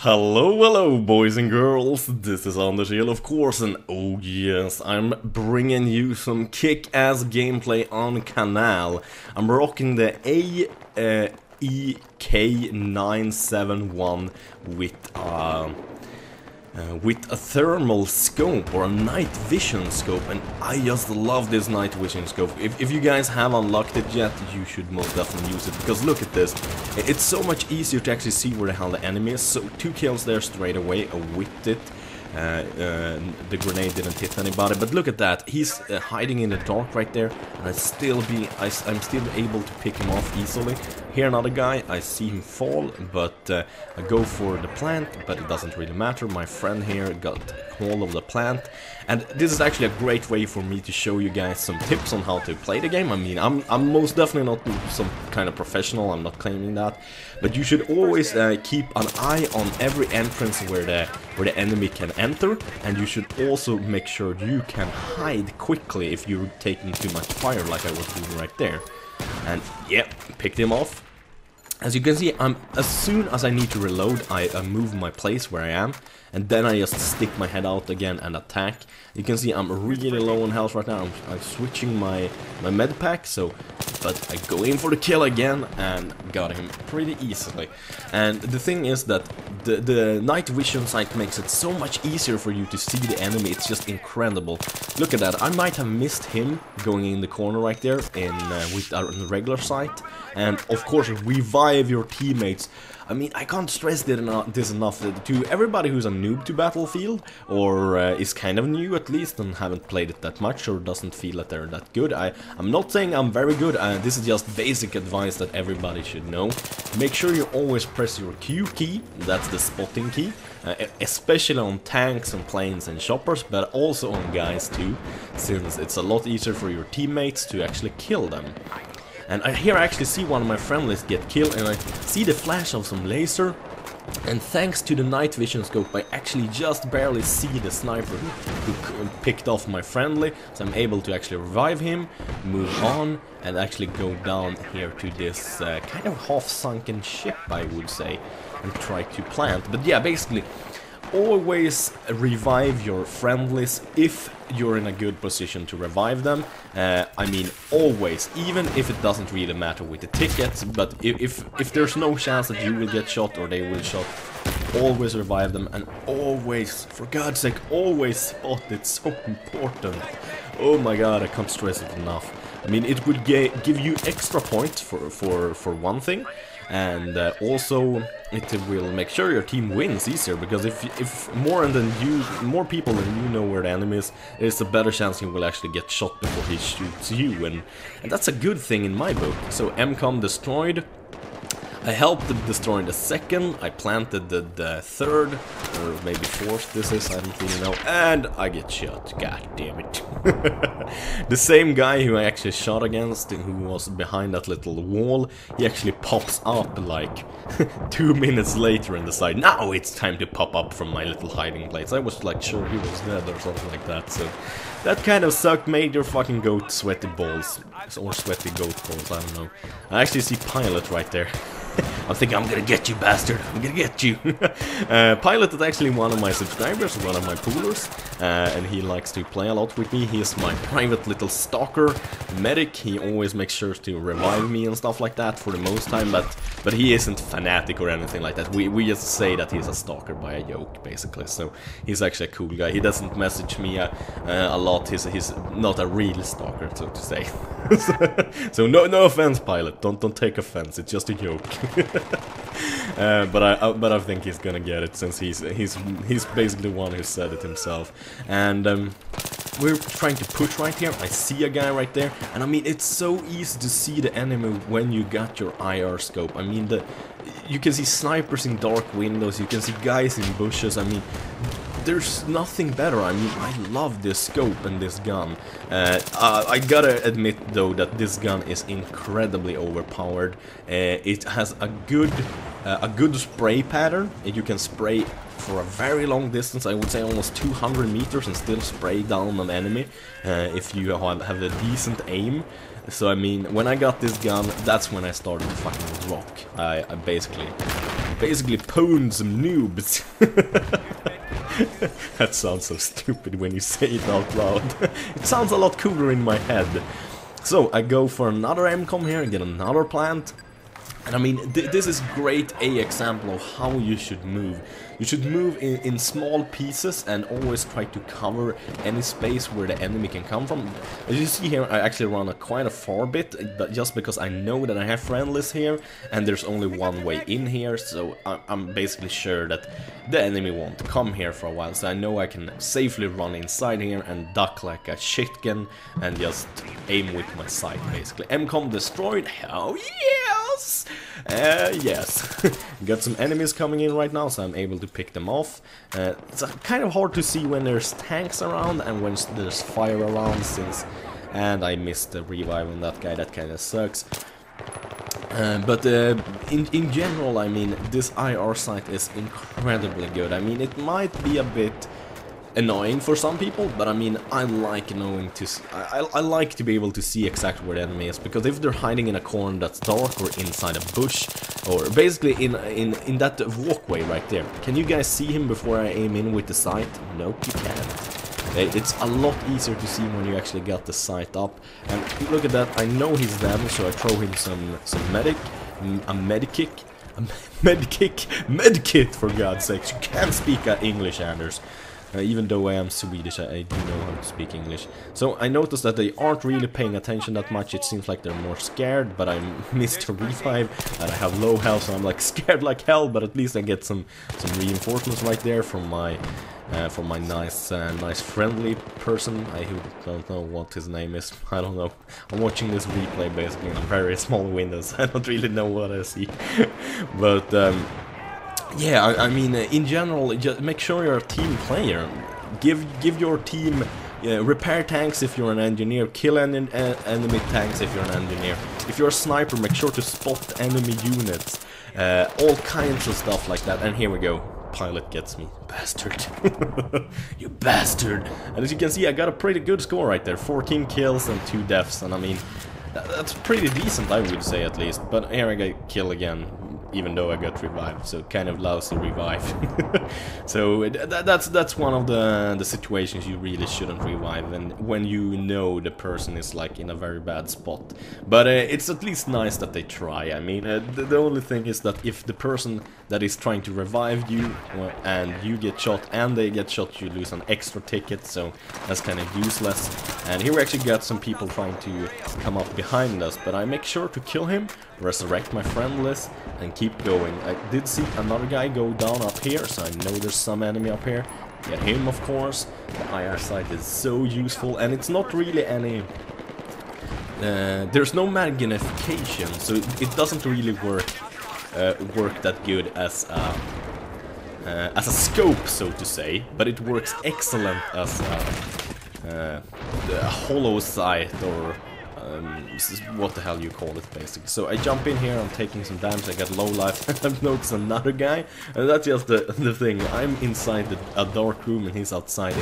Hello, boys and girls, this is ImAnderZEL, of course, and oh yes, I'm bringing you some kick-ass gameplay on canal. I'm rocking the AEK971 with a thermal scope or a night vision scope, and I just love this night vision scope. If you guys have unlocked it yet, you should most definitely use it, because look at this. It's so much easier to actually see where the hell the enemy is. So 2 kills there straight away, I whipped it. The grenade didn't hit anybody, but look at that. He's hiding in the dark right there, and I'm still able to pick him off easily. Here another guy, I see him fall, but I go for the plant, but it doesn't really matter. My friend here got hold of the plant, and this is actually a great way for me to show you guys some tips on how to play the game. I mean, I'm most definitely not some kind of professional, I'm not claiming that, but you should always keep an eye on every entrance where the enemy can enter, and you should also make sure you can hide quickly if you're taking too much fire, like I was doing right there. And yeah, picked him off. As you can see, as soon as I need to reload, I move my place where I am, and then I just stick my head out again and attack. You can see I'm really low on health right now. I'm switching my med pack, but I go in for the kill again and got him pretty easily. And the thing is that the night vision sight makes it so much easier for you to see the enemy. It's just incredible. Look at that. I might have missed him going in the corner right there with our regular sight. And of course, revive your teammates. I mean, I can't stress this enough to everybody who's a noob to Battlefield, or is kind of new at least and haven't played it that much, or doesn't feel that they're that good. I'm not saying I'm very good, this is just basic advice that everybody should know. Make sure you always press your Q key, that's the spotting key, especially on tanks and planes and choppers, but also on guys too, since it's a lot easier for your teammates to actually kill them. And here I actually see one of my friendlies get killed, and I see the flash of some laser, and thanks to the night vision scope I actually just barely see the sniper who picked off my friendly, so I'm able to actually revive him, move on, and actually go down here to this kind of half-sunken ship, I would say, and try to plant. But yeah, basically, always revive your friendlies if you're in a good position to revive them. I mean, always, even if it doesn't really matter with the tickets, but if there's no chance that you will get shot or they will shot, always revive them, and always, for God's sake, always spot. It's so important. Oh my god, I can't stress it enough. I mean, it would give you extra points for one thing, and also it will make sure your team wins easier, because if more people than you know where the enemy is, there's a better chance he will actually get shot before he shoots you, and that's a good thing in my book. So MCOM destroyed. I helped destroying the second, I planted the third, or maybe fourth this is, I don't really know, and I get shot, god damn it. The same guy who I actually shot against, who was behind that little wall, he actually pops up like 2 minutes later in the side. Now it's time to pop up from my little hiding place. I was like sure he was dead or something like that, so that kind of sucked. Made your fucking goat sweaty balls, or sweaty goat balls, I don't know. I actually see Pilot right there. I think I'm gonna get you, bastard. I'm gonna get you. Pilot is actually one of my subscribers, one of my poolers, and he likes to play a lot with me. He is my private little stalker medic. He always makes sure to revive me and stuff like that for the most time, but he isn't fanatic or anything like that. We just say that he's a stalker by a joke, basically. So he's actually a cool guy. He doesn't message me a lot. He's not a real stalker, so to say. So no offense, Pilot. Don't take offense. It's just a joke. But I think he's gonna get it, since he's basically the one who said it himself. And we're trying to push right here. I see a guy right there, and I mean, it's so easy to see the enemy when you got your IR scope. I mean, you can see snipers in dark windows, you can see guys in bushes. I mean, there's nothing better. I mean, I love this scope and this gun. I gotta admit though that this gun is incredibly overpowered. It has a good spray pattern. You can spray for a very long distance, I would say almost 200 meters, and still spray down an enemy if you have a decent aim. So I mean, when I got this gun, that's when I started to fucking rock. I basically basically pwned some noobs. That sounds so stupid when you say it out loud. It sounds a lot cooler in my head. So I go for another MCOM here and get another plant. And I mean, this is great example of how you should move. You should move in small pieces and always try to cover any space where the enemy can come from. As you see here, I actually run quite a far bit, but just because I know that I have friendlies here and there's only one way in here, so I'm basically sure that the enemy won't come here for a while. So I know I can safely run inside here and duck like a shitgun and just aim with my sight, basically. MCOM destroyed. Oh yes! Yes. Got some enemies coming in right now, so I'm able to pick them off. It's kind of hard to see when there's tanks around and when there's fire around, and I missed the revive on that guy. That kind of sucks. But in general, I mean, this IR sight is incredibly good. I mean, it might be a bit annoying for some people, but I mean, I like knowing to I like to be able to see exactly where the enemy is, because if they're hiding in a corner that's dark or inside a bush or basically in that walkway right there, can you guys see him before I aim in with the sight? Nope, you can't. It's a lot easier to see when you actually got the sight up. And look at that, I know he's damaged, so I throw him some medkit, for God's sakes. You can't speak English, Anders. Even though I am Swedish, I do know how to speak English. So I noticed that they aren't really paying attention that much. It seems like they're more scared, but I missed a revive and I have low health, so I'm like scared like hell. But at least I get some reinforcements right there from my nice friendly person. I don't know what his name is. I don't know. I'm watching this replay basically in a very small window, so I don't really know what I see. But yeah, I mean, in general, just make sure you're a team player. Give your team repair tanks if you're an engineer, kill enemy tanks if you're an engineer. If you're a sniper, make sure to spot enemy units. All kinds of stuff like that. And here we go. Pilot gets me. Bastard. You bastard. And as you can see, I got a pretty good score right there. 14 kills and 2 deaths. And I mean, that's pretty decent, I would say, at least. But here I get kill again, even though I got revived, so kind of lousy revive. So that's one of the situations you really shouldn't revive, and when you know the person is like in a very bad spot. But it's at least nice that they try. I mean, the only thing is that if the person that is trying to revive you and you get shot and they get shot, you lose an extra ticket, so that's kind of useless. And here we actually got some people trying to come up behind us, but I make sure to kill him, resurrect my friend list, and keep going. I did see another guy go down up here, so I know there's some enemy up here. Get him, of course. The IR sight is so useful, and it's not really any... there's no magnification, so it doesn't really work that good as a scope, so to say, but it works excellent as a hollow sight, or this is what the hell you call it, basically. So I jump in here, I'm taking some damage, I got low life, and I've noticed another guy, and that's just the thing. I'm inside a dark room and he's outside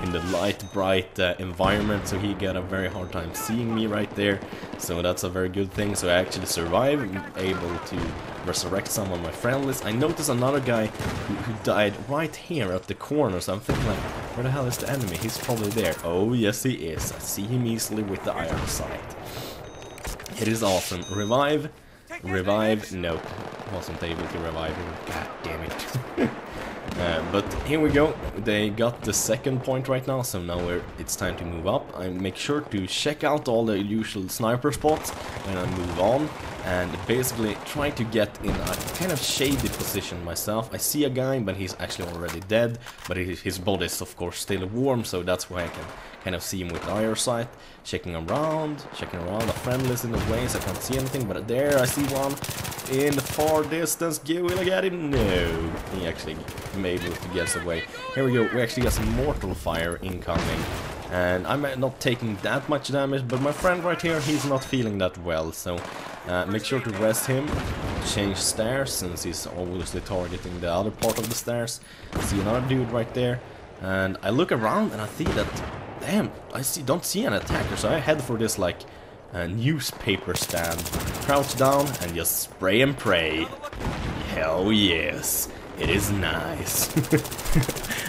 in the light, bright environment, so he got a very hard time seeing me right there. So that's a very good thing. So I actually survive, I'm able to resurrect some of my friend list. I noticed another guy who died right here at the corner, so I'm thinking like, where the hell is the enemy? He's probably there. Oh yes he is, I see him easily with the iron sight. It is awesome. Revive, nope, wasn't able to revive him, god damn it. But here we go, they got the second point right now, so now it's time to move up. I make sure to check out all the usual sniper spots and I move on and basically try to get in a kind of shady position myself. I see a guy, but he's actually already dead, but his body is of course still warm, so that's why I can kind of see him with IR sight. Checking around, the friend list in the way, so I can't see anything, but there I see one in the far distance. Will I get him? No, he actually made it to get away. Here we go, we actually got some mortal fire incoming, and I'm not taking that much damage, but my friend right here, he's not feeling that well, so make sure to rest him. Change stairs, since he's obviously targeting the other part of the stairs. See another dude right there, and I look around and I see that, damn, don't see an attacker, so I head for this like newspaper stand, crouch down and just spray and pray. Hell yes, it is nice.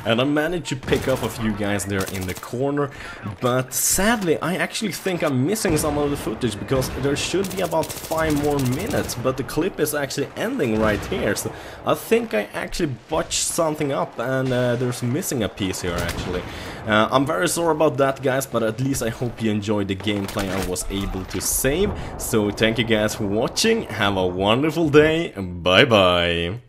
And I managed to pick up a few guys there in the corner, but sadly I actually think I'm missing some of the footage, because there should be about 5 more minutes, but the clip is actually ending right here, so I think I actually botched something up, and there's missing a piece here actually. I'm very sorry about that, guys, but at least I hope you enjoyed the gameplay I was able to save. So thank you guys for watching, have a wonderful day, bye bye.